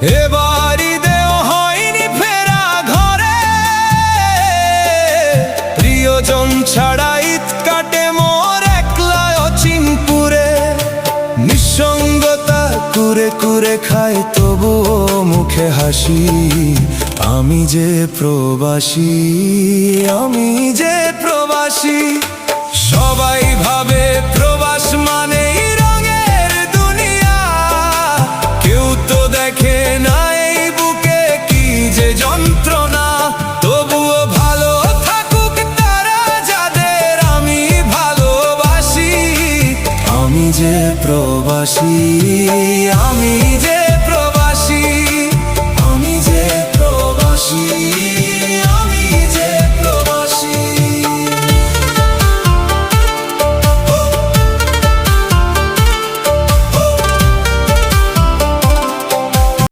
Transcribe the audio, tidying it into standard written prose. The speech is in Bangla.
এবার ঈদেও হয়নি ফেরা ঘরে, প্রিয়জন ছাড়া ঈদ কাটে মোর একলা অচিনপুরে। নিঃসঙ্গতা কুরে কুরে খায় তবুও মুখে হাসি, আমি যে প্রবাসী, আমি যে প্রবাসী। সবাই ভাবে প্রবাস মানে